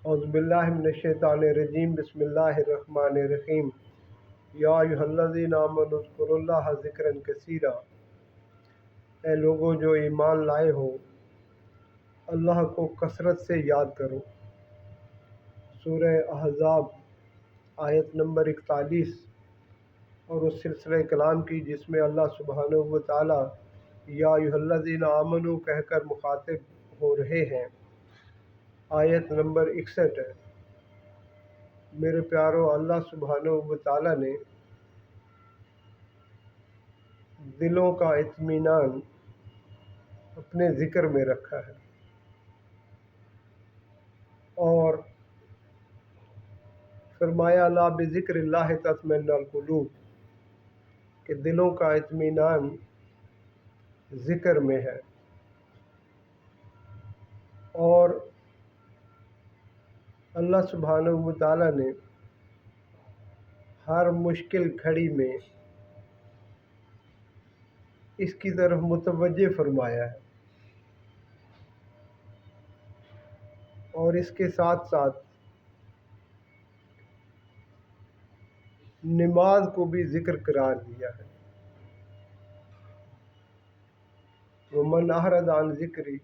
اعوذ باللہ من الشیطان الرجیم بسم اللہ الرحمن الرحیم یا ایھا الذین آمنوا اذکروا اللہ ذکرا کثیرا، اے لوگوں جو ایمان لائے ہو اللہ کو کثرت سے یاد کرو۔ سورہ احزاب آیت نمبر 41 اور اس سلسلہ کلام کی جس میں اللہ سبحانہ و تعالیٰ یا ایھا الذین آمنوا کہہ کر مخاطب ہو رہے ہیں، آیت نمبر 61 ہے۔ میرے پیارو، اللہ سبحانہ و تعالیٰ نے دلوں کا اطمینان اپنے ذکر میں رکھا ہے اور فرمایا لا بذکر اللہ تطمئن القلوب، کہ دلوں کا اطمینان ذکر میں ہے۔ اور اللہ سبحانہ و تعالیٰ نے ہر مشکل گھڑی میں اس کی طرف متوجہ فرمایا ہے، اور اس کے ساتھ ساتھ نماز کو بھی ذکر قرار دیا ہے۔ وَمَنْ أَعْرَضَ عَنْ ذِكْرِي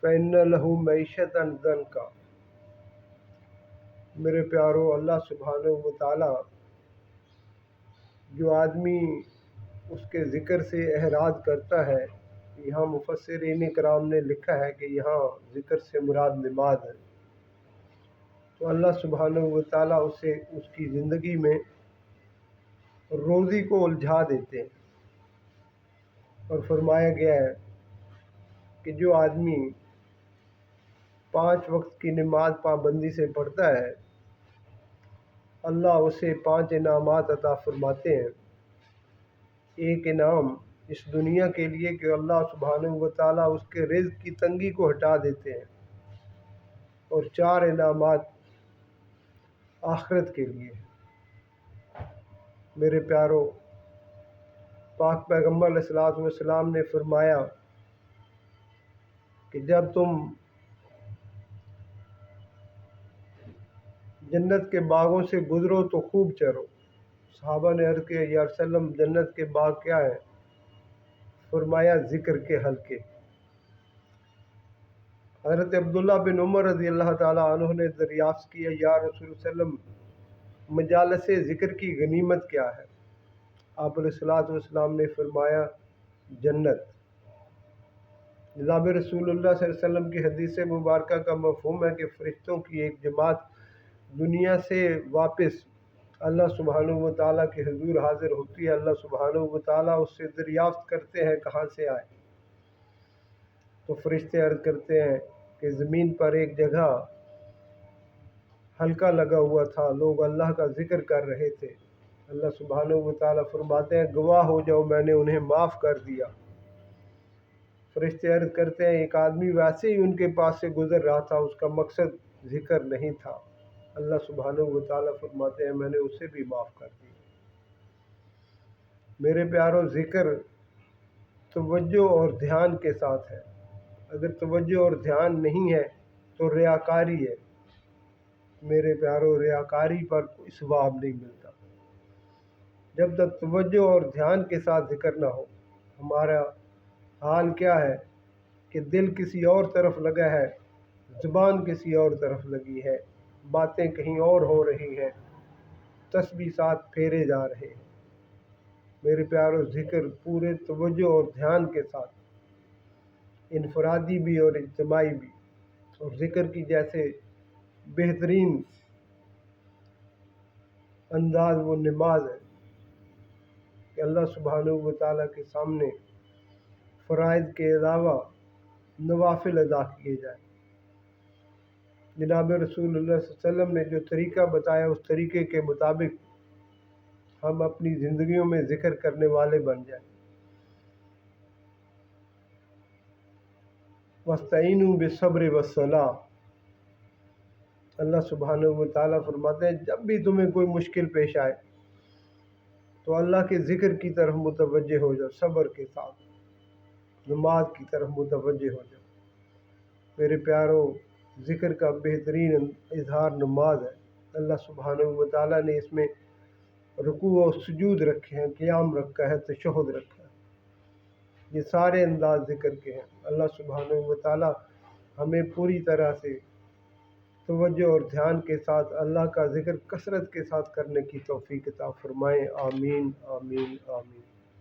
فَإِنَّ لَهُ مَعِيشَةً ضَنْكًا۔ میرے پیارو، اللہ سبحانہ و تعالیٰ جو آدمی اس کے ذکر سے اعراض کرتا ہے، یہاں مفسرین کرام نے لکھا ہے کہ یہاں ذکر سے مراد نماز ہے، تو اللہ سبحانہ و تعالیٰ اسے اس کی زندگی میں روزی کو الجھا دیتے ہیں۔ اور فرمایا گیا ہے کہ جو آدمی 5 وقت کی نماز پابندی سے پڑھتا ہے، اللہ اسے 5 انعامات عطا فرماتے ہیں۔ ایک انعام اس دنیا کے لیے کہ اللہ سبحانہ و تعالیٰ اس کے رزق کی تنگی کو ہٹا دیتے ہیں، اور 4 انعامات آخرت کے لیے۔ میرے پیارو، پاک پیغمبر علیہ الصلوۃ والسلام نے فرمایا کہ جب تم جنت کے باغوں سے گزرو تو خوب چرو۔ صحابہ نے عرض کیا یا رسول اللہ، جنت کے باغ کیا ہیں؟ فرمایا ذکر کے حلقے۔ حضرت عبداللہ بن عمر رضی اللہ تعالیٰ عنہ نے دریافت کیا یا رسول اللہ صلی اللہ علیہ وسلم، مجالس ذکر کی غنیمت کیا ہے؟ آپ علیہ الصلوۃ والسلام نے فرمایا جنت۔ جناب رسول اللہ صلی اللہ علیہ وسلم کی حدیث مبارکہ کا مفہوم ہے کہ فرشتوں کی ایک جماعت دنیا سے واپس اللہ سبحانہ و تعالیٰ کے حضور حاضر ہوتی ہے۔ اللہ سبحانہ و تعالیٰ اس سے دریافت کرتے ہیں کہاں سے آئے؟ تو فرشتے عرض کرتے ہیں کہ زمین پر ایک جگہ حلقہ لگا ہوا تھا، لوگ اللہ کا ذکر کر رہے تھے۔ اللہ سبحانہ و تعالیٰ فرماتے ہیں گواہ ہو جاؤ، میں نے انہیں معاف کر دیا۔ فرشتے عرض کرتے ہیں ایک آدمی ویسے ہی ان کے پاس سے گزر رہا تھا، اس کا مقصد ذکر نہیں تھا۔ اللہ سبحانہ و تعالیٰ فرماتے ہیں میں نے اسے بھی معاف کر دیا۔ میرے پیارو، ذکر توجہ اور دھیان کے ساتھ ہے۔ اگر توجہ اور دھیان نہیں ہے تو ریاکاری ہے۔ میرے پیارو، ریاکاری پر کوئی ثواب نہیں ملتا۔ جب تک توجہ اور دھیان کے ساتھ ذکر نہ ہو، ہمارا حال کیا ہے کہ دل کسی اور طرف لگا ہے، زبان کسی اور طرف لگی ہے، باتیں کہیں اور ہو رہی ہیں، تسبیحات پھیرے جا رہے ہیں۔ میرے پیارو، ذکر پورے توجہ اور دھیان کے ساتھ، انفرادی بھی اور اجتماعی بھی، اور ذکر کی جیسے بہترین انداز وہ نماز ہے کہ اللہ سبحانہ و تعالیٰ کے سامنے فرائض کے علاوہ نوافل ادا کیے جائیں۔ جناب رسول اللہ صلی اللہ علیہ وسلم نے جو طریقہ بتایا اس طریقے کے مطابق ہم اپنی زندگیوں میں ذکر کرنے والے بن جائیں۔ وَاسْتَعِینُوا بِالصَّبْرِ وَالصَّلَاةِ۔ اللہ سبحانہ و تعالیٰ فرماتے ہیں جب بھی تمہیں کوئی مشکل پیش آئے تو اللہ کے ذکر کی طرف متوجہ ہو جاؤ، صبر کے ساتھ نماز کی طرف متوجہ ہو جاؤ۔ میرے پیارو، ذکر کا بہترین اظہار نماز ہے۔ اللہ سبحانہ و تعالیٰ نے اس میں رکوع و سجود رکھے ہیں، قیام رکھا ہے، تشہد رکھا ہے، یہ سارے انداز ذکر کے ہیں۔ اللہ سبحانہ و تعالیٰ ہمیں پوری طرح سے توجہ اور دھیان کے ساتھ اللہ کا ذکر کثرت کے ساتھ کرنے کی توفیق عطا فرمائے۔ آمین آمین آمین۔